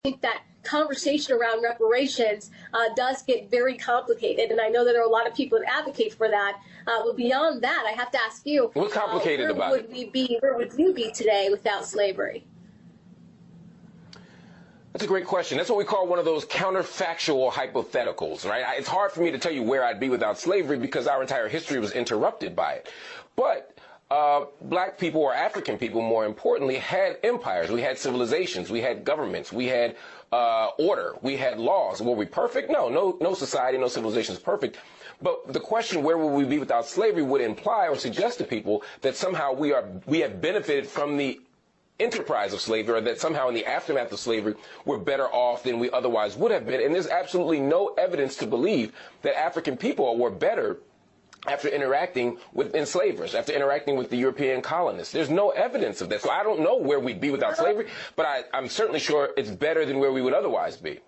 think that conversation around reparations does get very complicated, and I know that there are a lot of people that advocate for that. But beyond that, I have to ask you, what's complicated about it? Where would you be today without slavery? That's a great question. That's what we call one of those counterfactual hypotheticals, right? It's hard for me to tell you where I'd be without slavery because our entire history was interrupted by it. But black people, or African people more importantly, had empires. We had civilizations. We had governments. We had order. We had laws. Were we perfect? No society, no civilization is perfect. But the question, where will we be without slavery, would imply or suggest to people that somehow we have benefited from the enterprise of slavery, or that somehow in the aftermath of slavery we're better off than we otherwise would have been. And there's absolutely no evidence to believe that African people were better after interacting with enslavers, after interacting with the European colonists. There's no evidence of that. So I don't know where we'd be without slavery, but I'm certainly sure it's better than where we would otherwise be.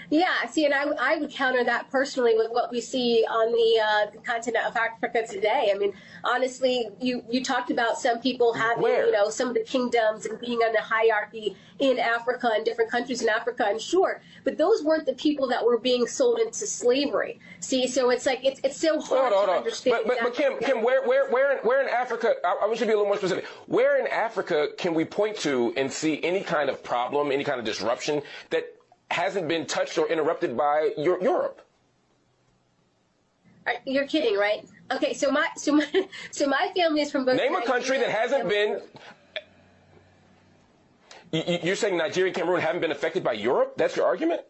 Yeah, see, and I would counter that personally with what we see on the continent of Africa today. I mean, honestly, you talked about some people having, some of the kingdoms and being on the hierarchy in Africa and different countries in Africa, and sure, but those weren't the people that were being sold into slavery. See, so it's like it's so hard to understand. But Kim, where in Africa? I want you to be a little more specific. Where in Africa can we point to and see any kind of problem, any kind of disruption that hasn't been touched or interrupted by Europe? You're kidding, right? Okay, so my family is from both. Name a country that hasn't been. You're saying Nigeria and Cameroon haven't been affected by Europe? That's your argument?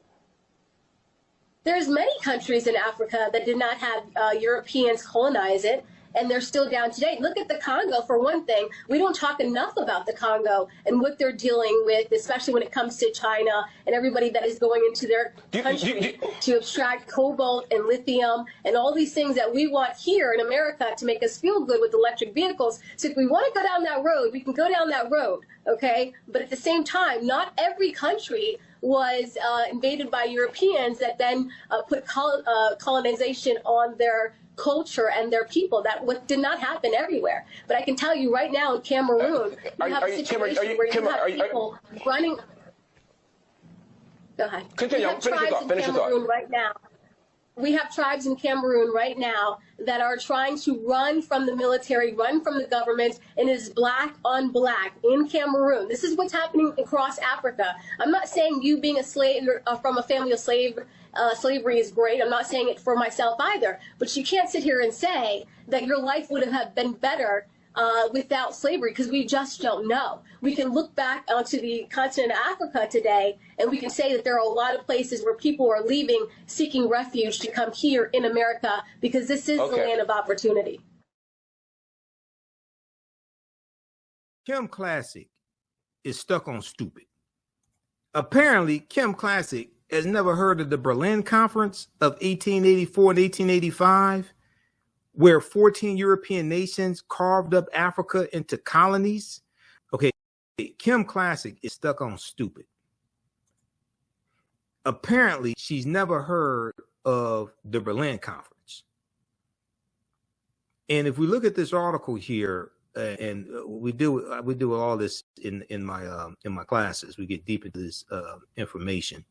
There's many countries in Africa that did not have Europeans colonize it, and they're still down today. Look at the Congo, for one thing. We don't talk enough about the Congo and what they're dealing with, especially when it comes to China and everybody that is going into their country to extract cobalt and lithium and all these things that we want here in America to make us feel good with electric vehicles. So if we want to go down that road, we can go down that road, okay? But at the same time, not every country was invaded by Europeans that then put colonization on their culture and their people. That did not happen everywhere. But I can tell you right now in Cameroon, you have a situation where you have people running. Go ahead. Continue. Finish your thought. Right now. We have tribes in Cameroon right now that are trying to run from the military, run from the government, and it is black on black in Cameroon. This is what's happening across Africa. I'm not saying you being a slave from a family of slavery is great. I'm not saying it for myself either. But you can't sit here and say that your life would have been better without slavery, because we just don't know. We can look back onto the continent of Africa today, and we can say that there are a lot of places where people are leaving, seeking refuge to come here in America, because this is the land of opportunity. Kim Klacik is stuck on stupid. Apparently, Kim Klacik has never heard of the Berlin Conference of 1884 and 1885, where 14 European nations carved up Africa into colonies. Okay, Kim Klacik is stuck on stupid. Apparently, she's never heard of the Berlin Conference. And if we look at this article here, and we do all this in my classes, we get deep into this information.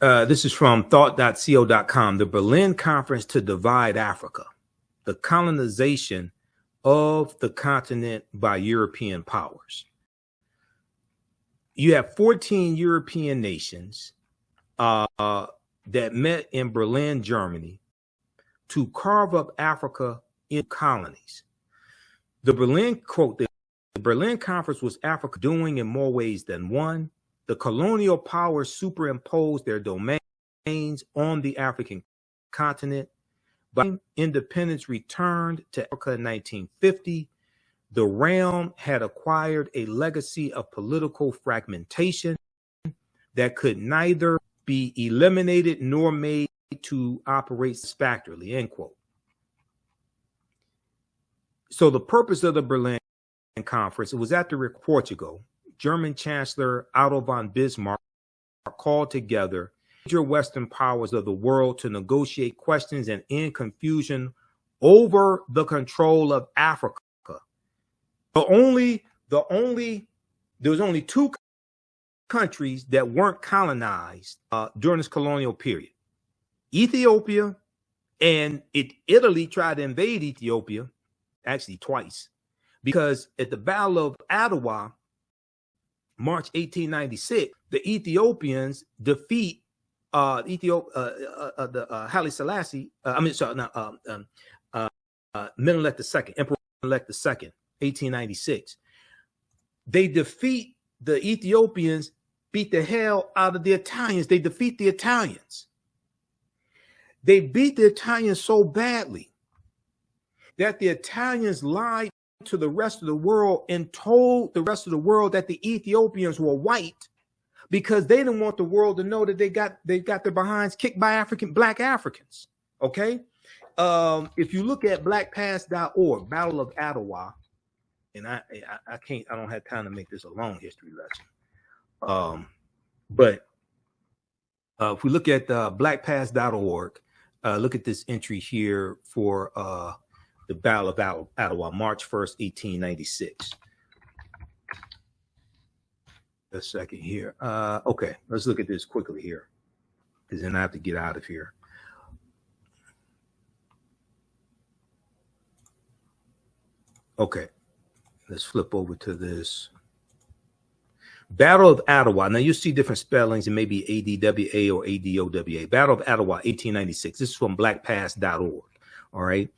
This is from thought.co.com. The Berlin Conference to Divide Africa. The colonization of the continent by European powers. You have 14 European nations that met in Berlin, Germany, to carve up Africa in colonies. The Berlin, quote, the Berlin Conference was Africa doing in more ways than one. The colonial powers superimposed their domains on the African continent. By independence returned to Africa in 1950, the realm had acquired a legacy of political fragmentation that could neither be eliminated nor made to operate satisfactorily, end quote. So the purpose of the Berlin Conference, it was at the Portugal. German Chancellor Otto von Bismarck called together major Western powers of the world to negotiate questions and end confusion over the control of Africa. There was only two countries that weren't colonized during this colonial period. Ethiopia, and Italy tried to invade Ethiopia, actually twice, because at the Battle of Adwa, March 1896, the Ethiopians defeat the Haile Selassie. Menelik II, Emperor Menelik II, 1896. They defeat the Ethiopians, beat the hell out of the Italians. They defeat the Italians. They beat the Italians so badly that the Italians lied to the rest of the world and told the rest of the world that the Ethiopians were white, because they didn't want the world to know that they got their behinds kicked by black Africans. Okay. If you look at blackpast.org, Battle of Adwa, and I don't have time to make this a long history lesson. But if we look at blackpast.org, look at this entry here for the Battle of Adwa, March 1st, 1896. A second here. Okay, let's look at this quickly here, because then I have to get out of here. Okay, let's flip over to this. Battle of Adwa. Now you see different spellings. It may be ADWA or ADOWA. Battle of Adwa, 1896. This is from blackpast.org. All right.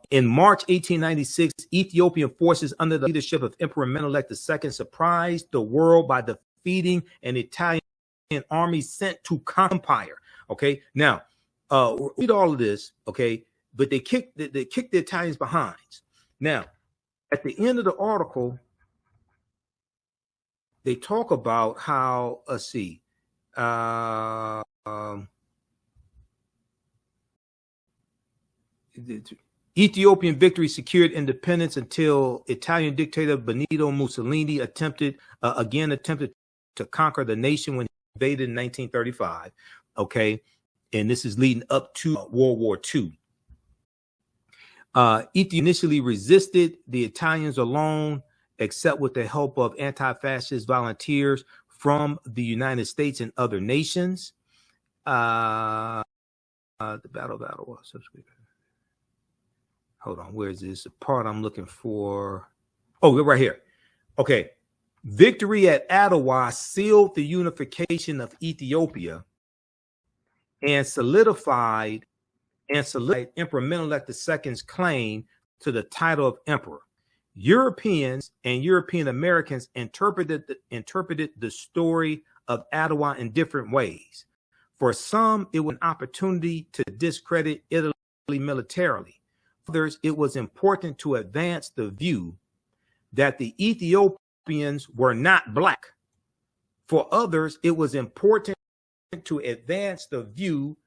In March 1896, Ethiopian forces under the leadership of Emperor Menelik II surprised the world by defeating an Italian army sent to Empire. Okay. Now, read all of this. Okay. But they kicked the Italians behinds. Now, at the end of the article, they talk about how, let's see, Ethiopian victory secured independence until Italian dictator Benito Mussolini attempted to conquer the nation when he invaded in 1935. Okay, and this is leading up to World War II. Ethiopia initially resisted the Italians alone, except with the help of anti-fascist volunteers from the United States and other nations. The Battle of Adwa. Hold on, where is this? The part I'm looking for. Oh, right here. Okay. Victory at Adwa sealed the unification of Ethiopia and solidified Emperor Menelik II's claim to the title of emperor. Europeans and European Americans interpreted the story of Adwa in different ways. For some, it was an opportunity to discredit Italy militarily. Others, it was important to advance the view that the Ethiopians were not black. For others, it was important to advance the view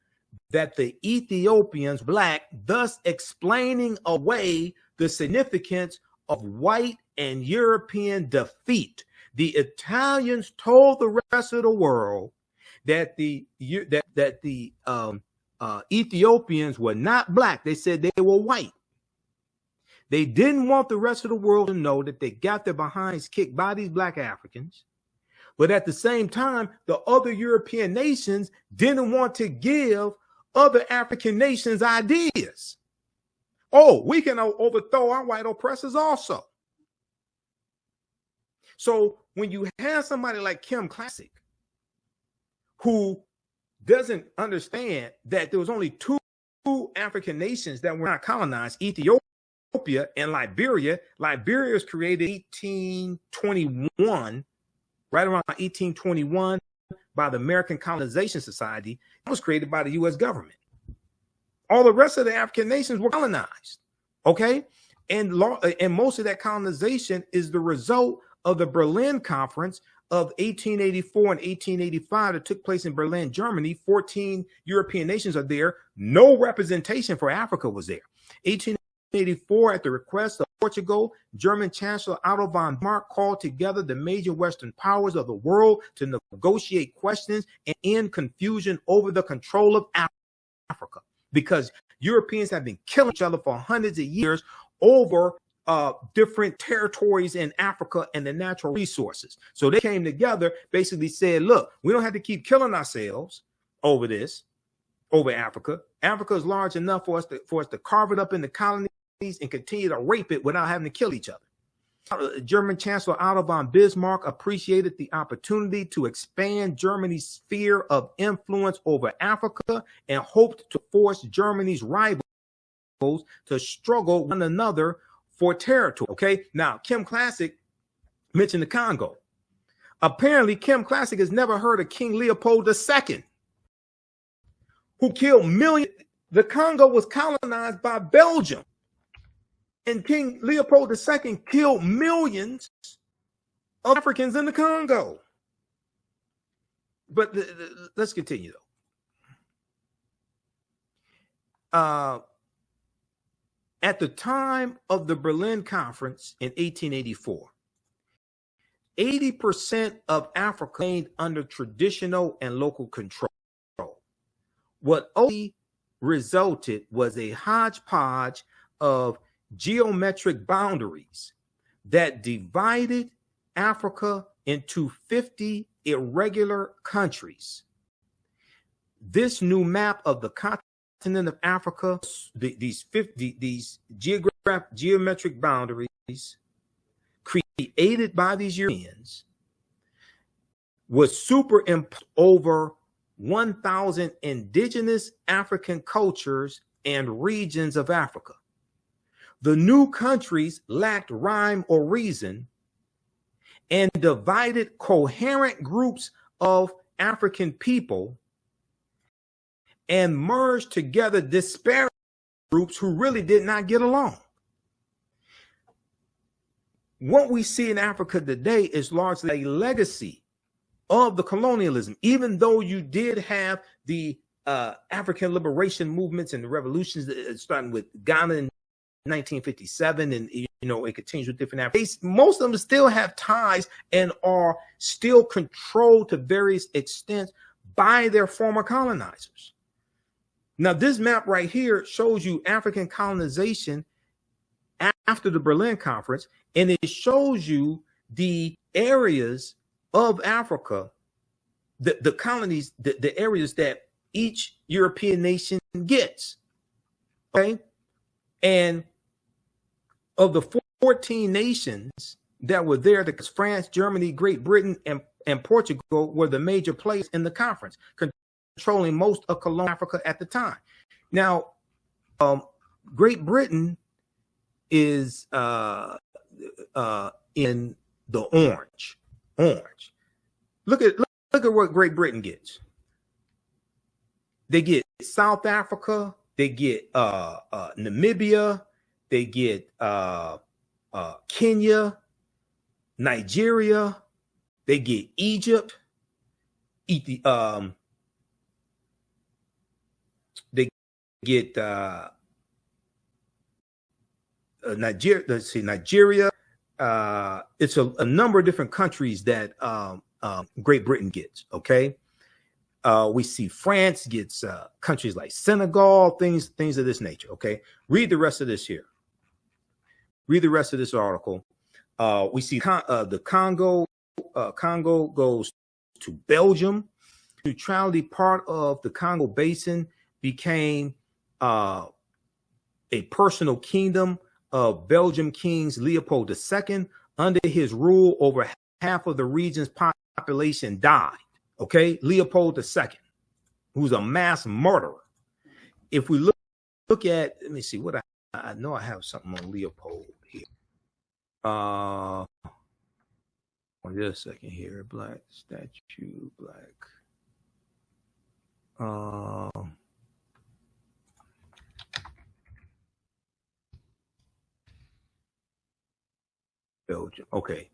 that the Ethiopians black, thus explaining away the significance of white and European defeat. The Italians told the rest of the world that the Ethiopians were not black. They said they were white. They didn't want the rest of the world to know that they got their behinds kicked by these black Africans. But at the same time, the other European nations didn't want to give other African nations ideas. Oh, we can overthrow our white oppressors also. So when you have somebody like Kim Klacik, who doesn't understand that there was only two African nations that were not colonized, Ethiopia and Liberia. Liberia was created in 1821, right around 1821, by the American Colonization Society. It was created by the U.S. government. All the rest of the African nations were colonized, okay? And most of that colonization is the result of the Berlin Conference of 1884 and 1885 that took place in Berlin, Germany. 14 European nations are there. No representation for Africa was there. 1884, at the request of Portugal, German Chancellor Otto von Bismarck called together the major Western powers of the world to negotiate questions and end confusion over the control of Africa, because Europeans have been killing each other for hundreds of years over different territories in Africa and the natural resources. So they came together, basically said, look, we don't have to keep killing ourselves over Africa. Africa is large enough for us to carve it up into colonies and continue to rape it without having to kill each other. German Chancellor Otto von Bismarck appreciated the opportunity to expand Germany's sphere of influence over Africa and hoped to force Germany's rivals to struggle one another for territory. Okay, now Kim Klacik mentioned the Congo. Apparently, Kim Klacik has never heard of King Leopold II, who killed millions. The Congo was colonized by Belgium, and King Leopold II killed millions of Africans in the Congo. But let's continue, though. At the time of the Berlin Conference in 1884, 80% of Africa remained under traditional and local control. What only resulted was a hodgepodge of geometric boundaries that divided Africa into 50 irregular countries. This new map of the continent of Africa, these geometric boundaries created by these Europeans, was superimposed over 1,000 indigenous African cultures and regions of Africa. The new countries lacked rhyme or reason and divided coherent groups of African people and merged together disparate groups who really did not get along. What we see in Africa today is largely a legacy of the colonialism, even though you did have the African liberation movements and the revolutions starting with Ghana in 1957, and it continues with different Africans. Most of them still have ties and are still controlled to various extents by their former colonizers. Now, this map right here shows you African colonization after the Berlin Conference, and it shows you the areas of Africa, the colonies, the areas that each European nation gets. Okay? And of the 14 nations that were there, because France, Germany, Great Britain, and Portugal were the major players in the conference, controlling most of colonial Africa at the time. Now, Great Britain is in the orange. Look at what Great Britain gets. They get South Africa, they get Namibia, they get Kenya, Nigeria, they get Egypt, they get Nigeria. Let's see, Nigeria. It's a number of different countries that Great Britain gets. Okay, we see France gets countries like Senegal, things of this nature. Okay, read the rest of this here. Read the rest of this article. We see the Congo. Congo goes to Belgium. Neutrality part of the Congo Basin became a personal kingdom of Belgium King Leopold II. Under his rule, over half of the region's population died. Okay, Leopold II, who's a mass murderer. If we look at, let me see what I know. I have something on Leopold here. Just a second here. Black statue, black. Belgium. Okay.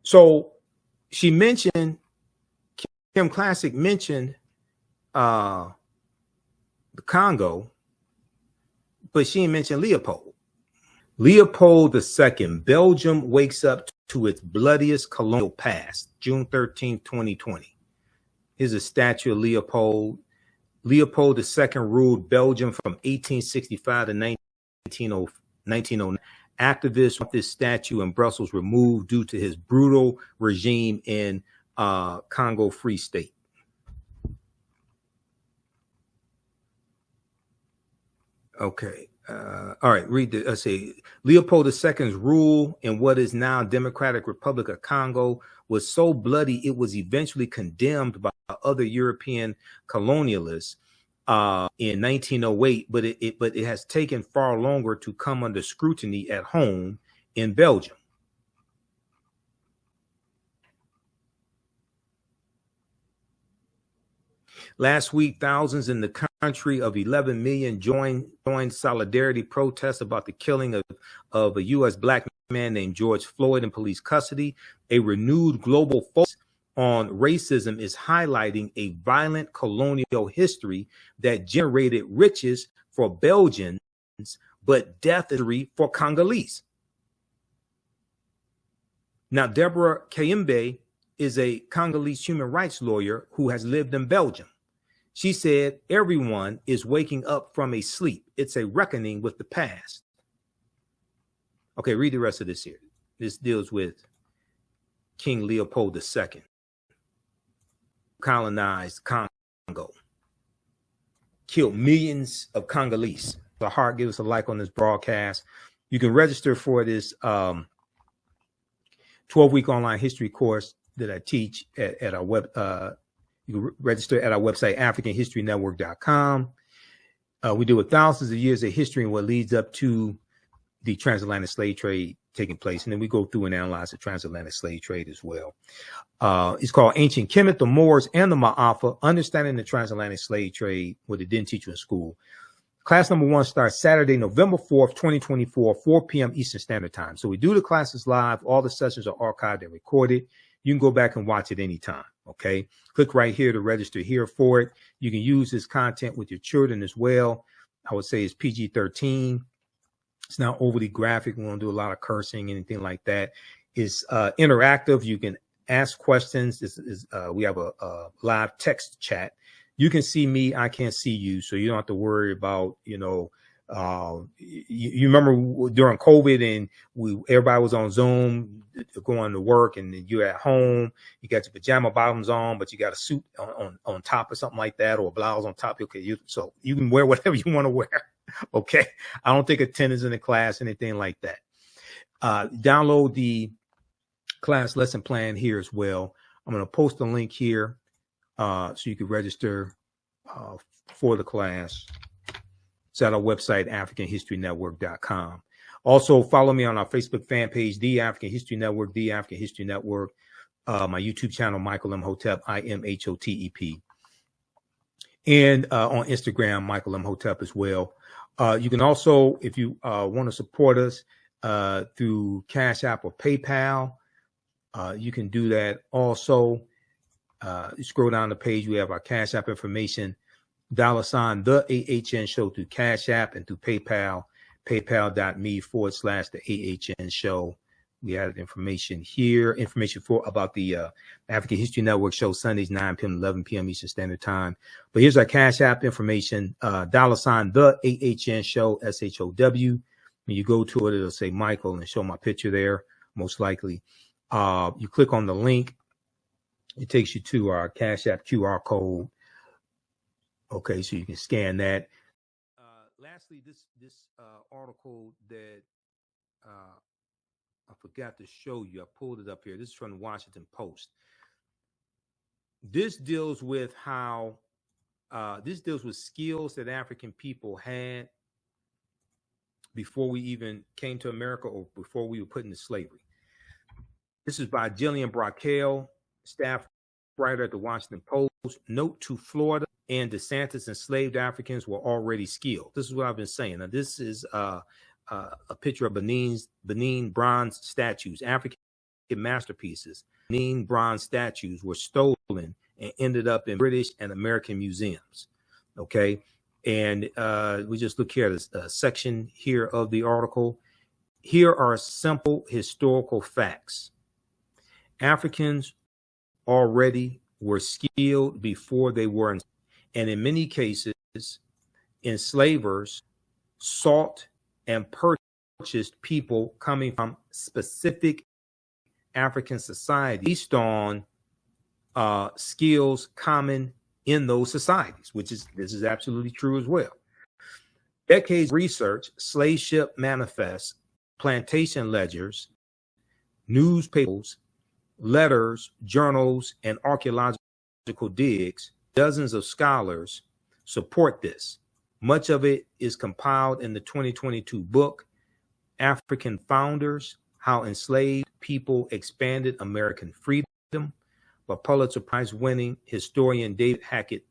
So she mentioned, Kim Klacik mentioned the Congo, but she didn't mention Leopold. Leopold II, Belgium wakes up to its bloodiest colonial past, June 13, 2020. Here's a statue of Leopold. Leopold II ruled Belgium from 1865 to 1909. Activists want this statue in Brussels removed due to his brutal regime in Congo Free State. Okay. All right. Read the. Let's see. Leopold II's rule in what is now Democratic Republic of Congo was so bloody it was eventually condemned by other European colonialists in 1908, but it has taken far longer to come under scrutiny at home in Belgium. Last week, thousands in the country of 11 million joined solidarity protests about the killing of a U.S. black man named George Floyd in police custody. A renewed global focus on racism is highlighting a violent colonial history that generated riches for Belgians, but death for Congolese. Now, Deborah Kayembe is a Congolese human rights lawyer who has lived in Belgium. She said, everyone is waking up from a sleep. It's a reckoning with the past. Okay, read the rest of this here. This deals with King Leopold II. Colonized Congo. Killed millions of Congolese. So heart, give us a like on this broadcast. You can register for this 12-week online history course that I teach at our web. You can register at our website, AfricanHistoryNetwork.com. We deal with thousands of years of history and what leads up to the transatlantic slave trade taking place. And then we go through and analyze the transatlantic slave trade as well. It's called Ancient Kemet, the Moors, and the Ma'afa, Understanding the Transatlantic Slave Trade, what they didn't teach you in school. Class number 1 starts Saturday, November 4th, 2024, 4 p.m. Eastern Standard Time. So we do the classes live. All the sessions are archived and recorded. You can go back and watch it anytime. Okay. Click right here to register here for it. You can use this content with your children as well. I would say it's PG-13. It's not overly graphic. We won't do a lot of cursing, anything like that. It's interactive. You can ask questions. We have a live text chat. You can see me. I can't see you. So you don't have to worry about, you remember during COVID and everybody was on Zoom going to work, and then you're at home, you got your pajama bottoms on, but you got a suit on top or something like that, or a blouse on top. Okay, so you can wear whatever you want to wear. Okay, I don't take attendance in the class, anything like that. Download the class lesson plan here as well. I'm going to post a link here so you can register for the class. It's at our website, AfricanHistoryNetwork.com. Also, follow me on our Facebook fan page, The African History Network, The African History Network. My YouTube channel, Michael Imhotep, IMHOTEP. And on Instagram, Michael Imhotep as well. You can also, if you want to support us through Cash App or PayPal, you can do that also. You scroll down the page, we have our Cash App information. $ TheAHNShow through Cash App and through PayPal, paypal.me/TheAHNShow. We added information here, information about the African History Network show Sundays, 9 p.m. 11 p.m. Eastern Standard Time. But here's our Cash App information, $TheAHNShow, SHOW. When you go to it, it'll say Michael and show my picture there, most likely. You click on the link. It takes you to our Cash App QR code. Okay, so you can scan that. Lastly, this article that I forgot to show you. I pulled it up here. This is from the Washington Post. This deals with how skills that African people had before we even came to America or before we were put into slavery. This is by Jillian Brockell, staff writer at the Washington Post. Note to Florida and DeSantis, enslaved Africans were already skilled. This is what I've been saying. Now, this is a picture of Benin bronze statues, African masterpieces. Benin bronze statues were stolen and ended up in British and American museums. Okay. And we just look here at a section here of the article. Here are simple historical facts. Africans already were skilled before they were, and in many cases, enslavers sought and purchased people coming from specific African societies based on skills common in those societies, this is absolutely true as well. Decades of research, slave ship manifests, plantation ledgers, newspapers, letters, journals, and archaeological digs, dozens of scholars support this. Much of it is compiled in the 2022 book, African Founders, How Enslaved People Expanded American Freedom, by Pulitzer Prize winning historian David Hackett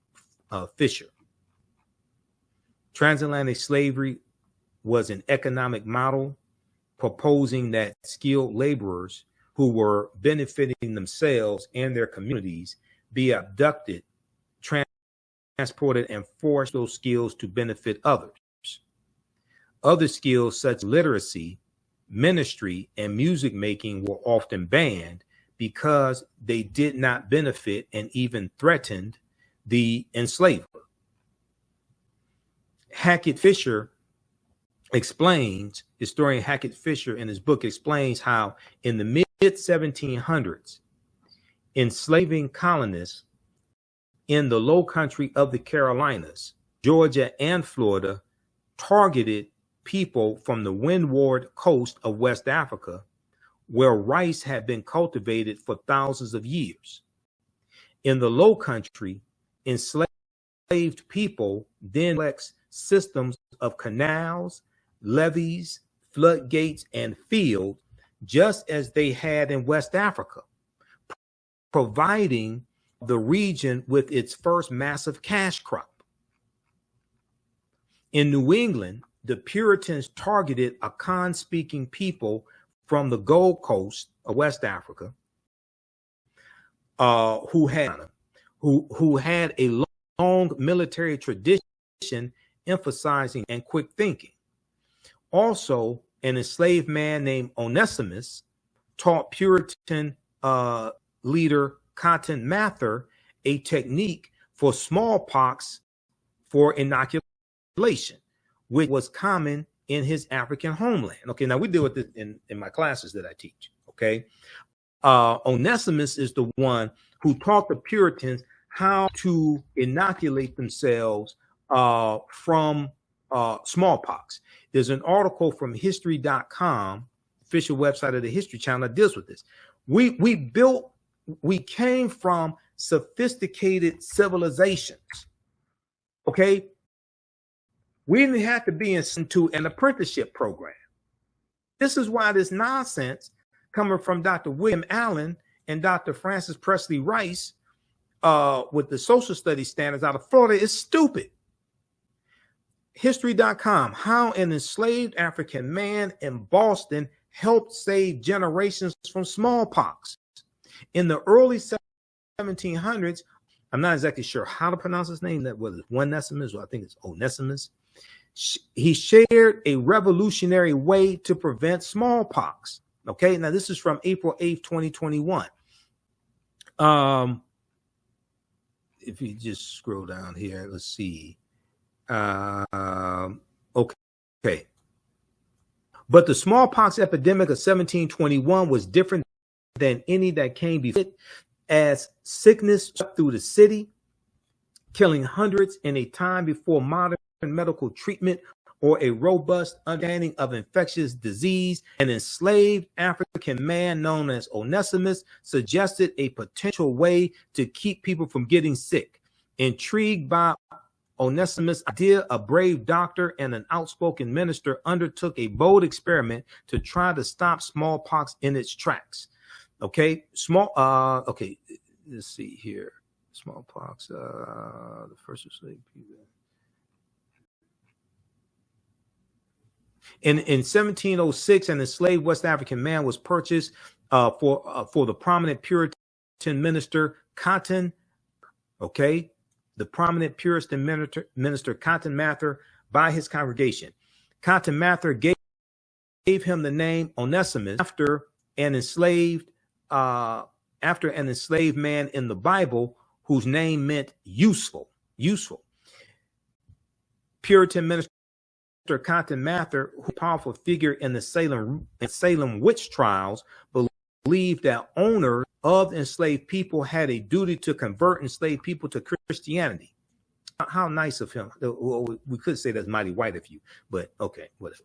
Fisher. Transatlantic slavery was an economic model proposing that skilled laborers who were benefiting themselves and their communities be abducted, transported, and forced those skills to benefit others. Other skills such as literacy, ministry, and music making were often banned because they did not benefit and even threatened the enslaver. Hackett Fisher explains, historian Hackett Fisher in his book explains how in the mid-1700s, enslaving colonists in the low country of the Carolinas, Georgia, and Florida targeted people from the windward coast of West Africa, where rice had been cultivated for thousands of years. In the low country, enslaved people then complex systems of canals, levees, floodgates, and fields, just as they had in West Africa, providing the region with its first massive cash crop. In New England, the Puritans targeted Akan-speaking people from the Gold Coast of West Africa, who had a long military tradition emphasizing and quick thinking. Also, an enslaved man named Onesimus taught Puritan leader Cotton Mather a technique for smallpox for inoculation, which was common in his African homeland. Okay, now we deal with this in my classes that I teach. Okay, Onesimus is the one who taught the Puritans how to inoculate themselves from smallpox. There's an article from history.com, official website of the History Channel, that deals with this. We came from sophisticated civilizations. Okay, we didn't have to be into an apprenticeship program. This is why this nonsense coming from Dr. William Allen and Dr. Francis Presley Rice with the social studies standards out of Florida is stupid. History.com, how an enslaved African man in Boston helped save generations from smallpox. In the early 1700s, I'm not exactly sure how to pronounce his name, that was Onesimus, or I think it's Onesimus. He shared a revolutionary way to prevent smallpox. Okay, now this is from April 8th, 2021. If you just scroll down here, let's see. Okay. But the smallpox epidemic of 1721 was different than any that came before it, as sickness swept through the city, killing hundreds in a time before modern medical treatment or a robust understanding of infectious disease. An enslaved African man known as Onesimus suggested a potential way to keep people from getting sick. Intrigued by Onesimus' idea, a brave doctor and an outspoken minister undertook a bold experiment to try to stop smallpox in its tracks. Okay, okay, let's see here. Smallpox, the first enslaved people. In 1706, an enslaved West African man was purchased for the prominent Puritan minister Cotton. Okay, the prominent Puritan minister Cotton Mather by his congregation. Cotton Mather gave him the name Onesimus after an enslaved man in the Bible whose name meant useful. Puritan minister Cotton Mather, who powerful figure in the Salem witch trials, believed that owners of enslaved people had a duty to convert enslaved people to Christianity. How nice of him. We could say that's mighty white of you, but okay, whatever.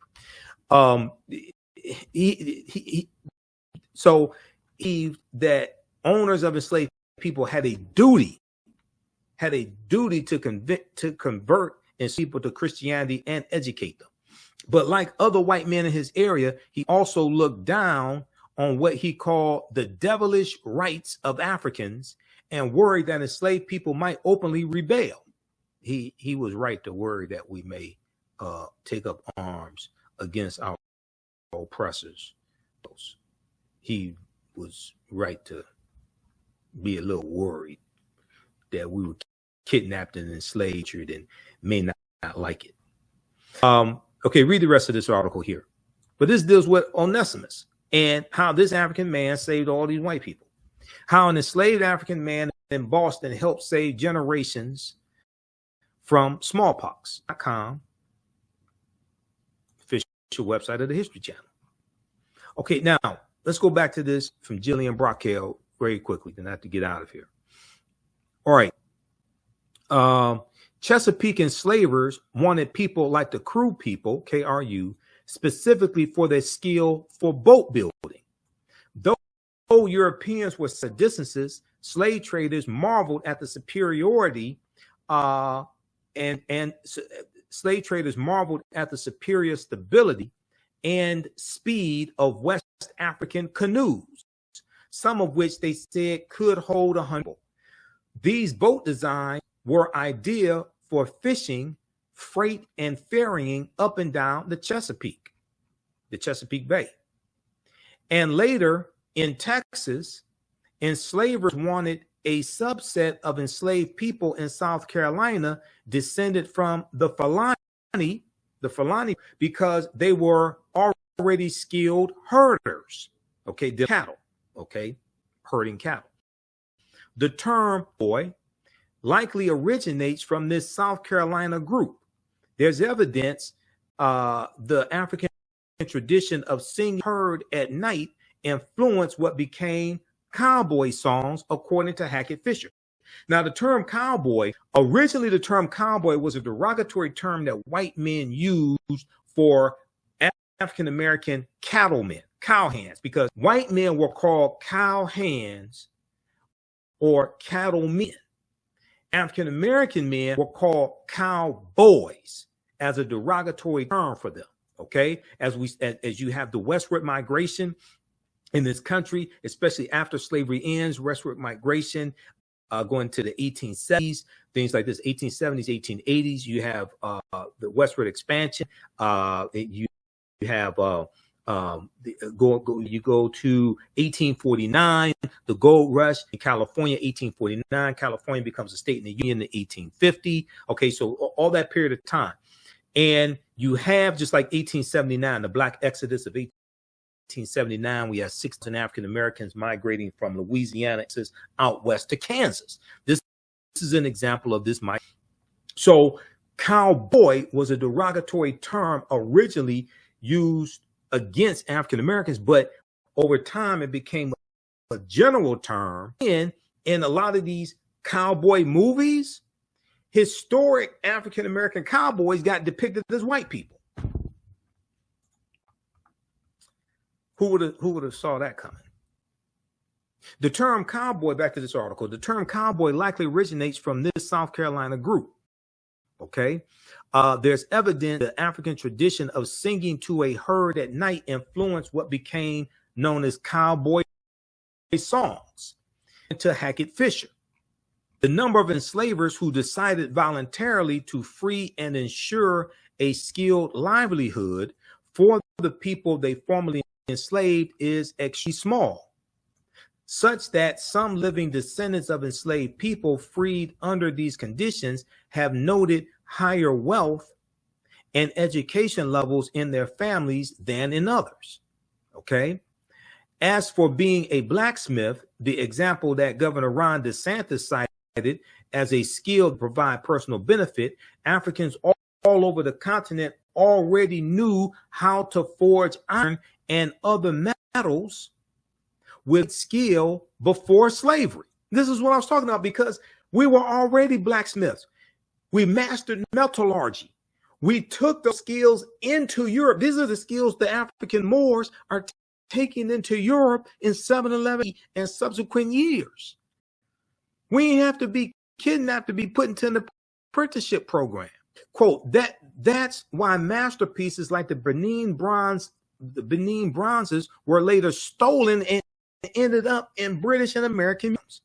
That owners of enslaved people had a duty to convert enslaved people to Christianity and educate them. But like other white men in his area, he also looked down on what he called the devilish rights of Africans and worried that enslaved people might openly rebel. He was right to worry that we may take up arms against our oppressors. He was right to be a little worried that we were kidnapped and enslaved and may not like it. Okay, read the rest of this article here. But this deals with Onesimus and how this African man saved all these white people. How an enslaved African man in Boston helped save generations from smallpox.com, official website of the History Channel. Okay, now let's go back to this from Jillian Brockel very quickly, then I have to get out of here. All right. Chesapeake enslavers wanted people like the Crew people, KRU, specifically for their skill for boat building. Though Europeans were seditionists, slave traders marveled at the superiority and slave traders marveled at the superior stability and speed of West African canoes, some of which they said could hold 100. These boat designs were ideal for fishing, freight, and ferrying up and down the Chesapeake Bay. And later in Texas, enslavers wanted a subset of enslaved people in South Carolina descended from the Fulani, because they were already skilled herders, okay, the cattle, okay, herding cattle. The term boy likely originates from this South Carolina group. There's evidence the African tradition of singing herd at night influenced what became cowboy songs, according to Hackett Fisher. Now, the term cowboy, originally the term cowboy was a derogatory term that white men used for African-American cattlemen, cowhands, because white men were called cowhands or cattlemen. African-American men were called cowboys as a derogatory term for them, okay? As you have the westward migration in this country, especially after slavery ends, westward migration going to the 1870s, things like this, 1870s, 1880s, you have the westward expansion. You have you go to 1849, the gold rush in California, 1849. California becomes a state in the Union in 1850. Okay, so all that period of time. And you have, just like 1879, the Black Exodus of 1879, we have 6,000 African Americans migrating from Louisiana out west to Kansas. This is an example of this. So cowboy was a derogatory term originally used against African Americans, but over time it became a general term. And in a lot of these cowboy movies, historic African American cowboys got depicted as white people. Who would have saw that coming? The term cowboy, back to this article, the term cowboy likely originates from this South Carolina group. Okay. There's evidence the African tradition of singing to a herd at night influenced what became known as cowboy songs. To Hackett Fisher, the number of enslavers who decided voluntarily to free and ensure a skilled livelihood for the people they formerly enslaved is extremely small, such that some living descendants of enslaved people freed under these conditions have noted higher wealth and education levels in their families than in others. Okay. As for being a blacksmith, the example that Governor Ron DeSantis cited as a skill to provide personal benefit, Africans all over the continent already knew how to forge iron and other metals with skill before slavery. This is what I was talking about, because we were already blacksmiths. We mastered metallurgy. We took those skills into Europe. These are the skills the African Moors are taking into Europe in 711 and subsequent years. We ain't have to be kidnapped to be put into an apprenticeship program. Quote, that's why masterpieces like the Benin bronzes were later stolen and ended up in British and American museums.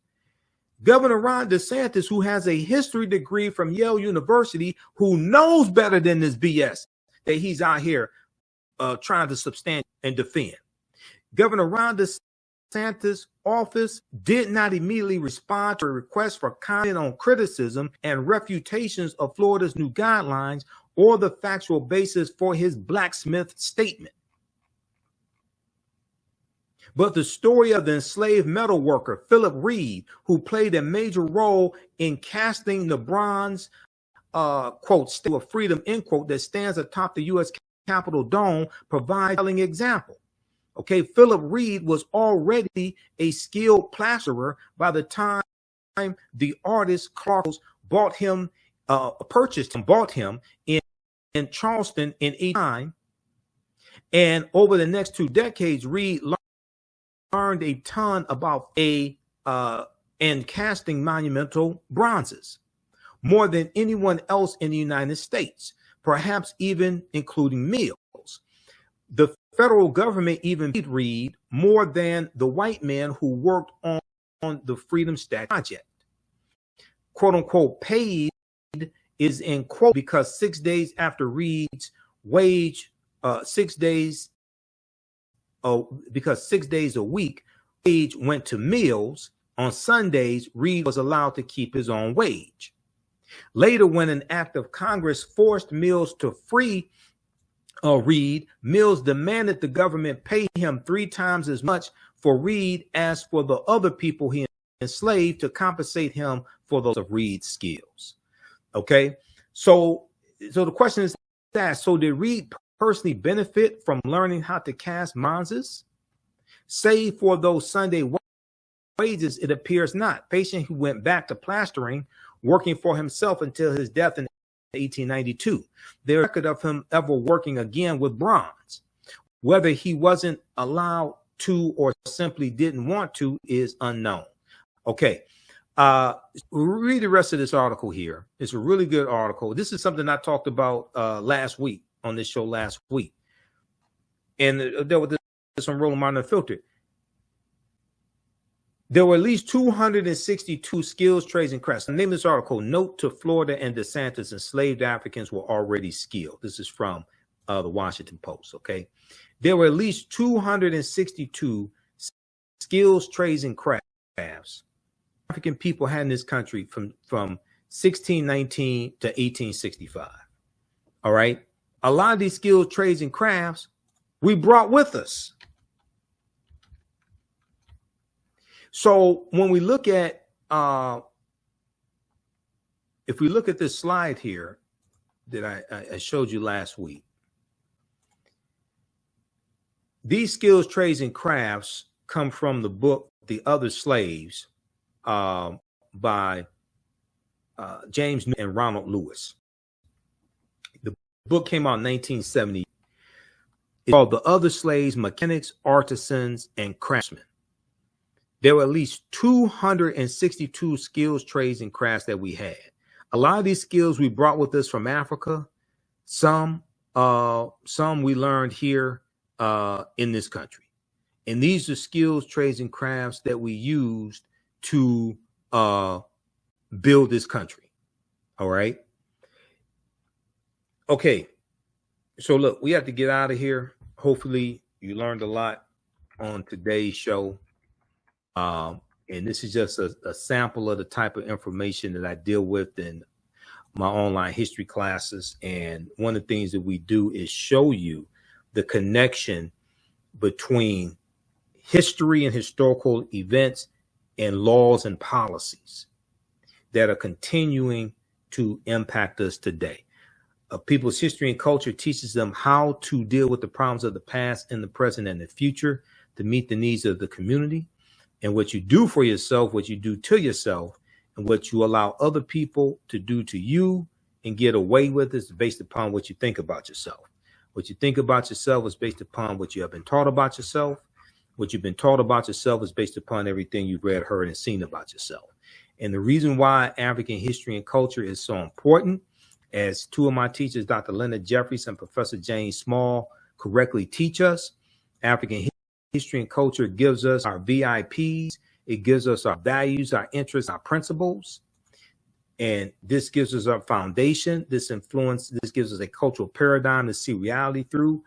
Governor Ron DeSantis, who has a history degree from Yale University, who knows better than this BS that he's out here trying to substantiate and defend. Governor Ron DeSantis' office did not immediately respond to a request for comment on criticism and refutations of Florida's new guidelines or the factual basis for his blacksmith statement. But the story of the enslaved metal worker, Philip Reed, who played a major role in casting the bronze, quote, Statue of Freedom, end quote, that stands atop the U.S. Capitol dome, provides a telling example. Okay, Philip Reed was already a skilled plasterer by the time the artist Clark bought him in Charleston in 1889. And over the next 2 decades, Reed learned a ton about and casting monumental bronzes, more than anyone else in the United States, perhaps even including Mills. The federal government even paid Reed more than the white man who worked on the Freedom Statue project. Quote unquote, paid is in quote because 6 days after Reed's wage, 6 days, because 6 days a week, wage went to Mills. On Sundays, Reed was allowed to keep his own wage. Later, when an act of Congress forced Mills to free Reed, Mills demanded the government pay him 3 times as much for Reed as for the other people he enslaved to compensate him for those of Reed's skills. Okay, so the question is that, so did Reed personally benefit from learning how to cast bronzes? Save for those Sunday wages, it appears not. Patient who went back to plastering, working for himself until his death in 1892. There's record of him ever working again with bronze. Whether he wasn't allowed to or simply didn't want to is unknown. Okay, read the rest of this article here. It's a really good article. This is something I talked about last week on this show last week. And there was this on Rolling Modern Unfiltered. There were at least 262 skills, trades, and crafts. The name of this article, Note to Florida and DeSantis, enslaved Africans were already skilled. This is from the Washington Post, okay? There were at least 262 skills, trades, and crafts African people had in this country from 1619 to 1865, all right? A lot of these skills, trades, and crafts we brought with us. So when we look at, if we look at this slide here that I showed you last week, these skills, trades, and crafts come from the book, The Other Slaves, by James and Ronald Lewis. The book came out in 1970. It's called The Other Slaves, Mechanics, Artisans, and Craftsmen. There were at least 262 skills, trades, and crafts that we had. A lot of these skills we brought with us from Africa. Some we learned here in this country. And these are skills, trades, and crafts that we used to build this country. All right. Okay. So look, we have to get out of here. Hopefully you learned a lot on today's show. And this is just a sample of the type of information that I deal with in my online history classes. And one of the things that we do is show you the connection between history and historical events and laws and policies that are continuing to impact us today. people's history and culture teaches them how to deal with the problems of the past and the present and the future to meet the needs of the community. And what you do for yourself, what you do to yourself, and what you allow other people to do to you and get away with is based upon what you think about yourself. What you think about yourself is based upon what you have been taught about yourself. What you've been taught about yourself is based upon everything you've read, heard, and seen about yourself. And the reason why African history and culture is so important, as two of my teachers, Dr. Leonard Jeffries and Professor James Small, correctly teach us, African history and culture gives us our VIPs. It gives us our values, our interests, our principles. And this gives us our foundation. This gives us a cultural paradigm to see reality through.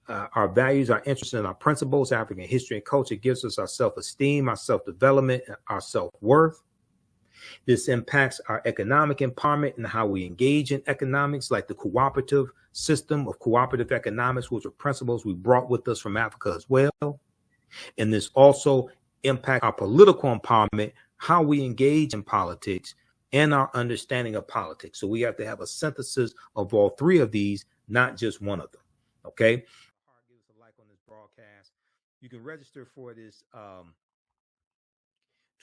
Our values, our interests, and our principles, African history and culture gives us our self-esteem, our self-development, our self-worth. This impacts our economic empowerment and how we engage in economics, like the cooperative system of cooperative economics, which are principles we brought with us from Africa as well. And this also impacts our political empowerment, how we engage in politics, and our understanding of politics. So we have to have a synthesis of all three of these, not just one of them. Okay. Give us a like on this broadcast. You can register for this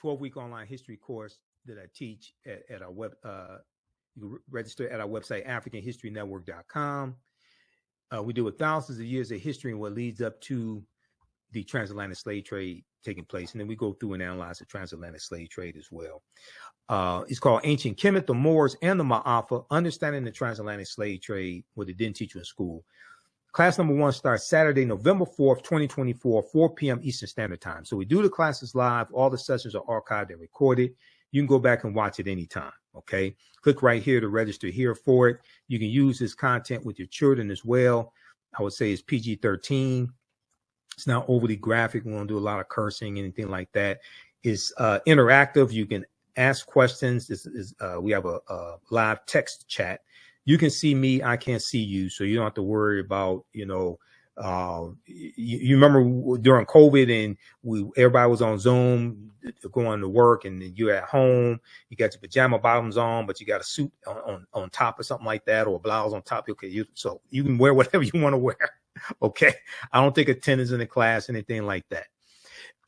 12-week online history course that I teach at our web. You can register at our website, AfricanHistoryNetwork.com. We deal with thousands of years of history and what leads up to the transatlantic slave trade taking place. And then we go through and analyze the transatlantic slave trade as well. It's called Ancient Kemet, the Moors, and the Ma'afa, Understanding the Transatlantic Slave Trade, what they didn't teach you in school. Class number 1 starts Saturday, November 4th, 2024, 4 p.m. Eastern Standard Time. So we do the classes live. All the sessions are archived and recorded. You can go back and watch it anytime, okay? Click right here to register here for it. You can use this content with your children as well. I would say it's PG-13. It's not overly graphic. We won't do a lot of cursing, anything like that. It's interactive. You can ask questions. We have a live text chat. You can see me. I can't see you. So you don't have to worry about, you remember during COVID and everybody was on Zoom going to work, and then you're at home, you got your pajama bottoms on, but you got a suit on top or something like that, or a blouse on top. Okay, so you can wear whatever you want to wear. Okay, I don't take attendance in the class, anything like that.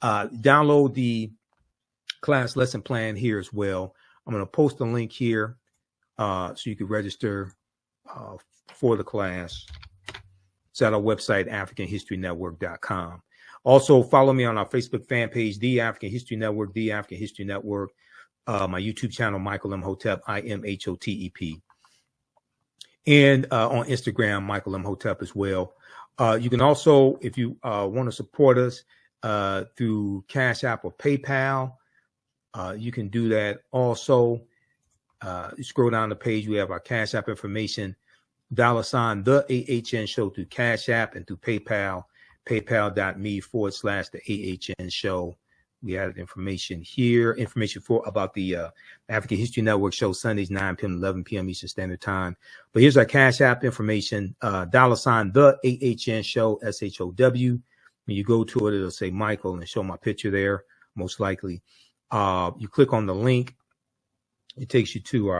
Download the class lesson plan here as well. I'm going to post a link here so you can register for the class. It's at our website, AfricanHistoryNetwork.com. Also, follow me on our Facebook fan page, The African History Network, The African History Network. My YouTube channel, Michael Imhotep, IMHOTEP. And on Instagram, Michael Imhotep as well. You can also, if you want to support us through Cash App or PayPal, you can do that also. You scroll down the page, we have our Cash App information, $ TheAHNShow through Cash App, and through PayPal, paypal.me/TheAHNShow. We added information here, information about the African History Network show Sundays, 9 p.m. to 11 p.m. Eastern Standard Time. But here's our Cash App information, $ TheAHNShow, SHOW. When you go to it, it'll say Michael and show my picture there, most likely. You click on the link. It takes you to our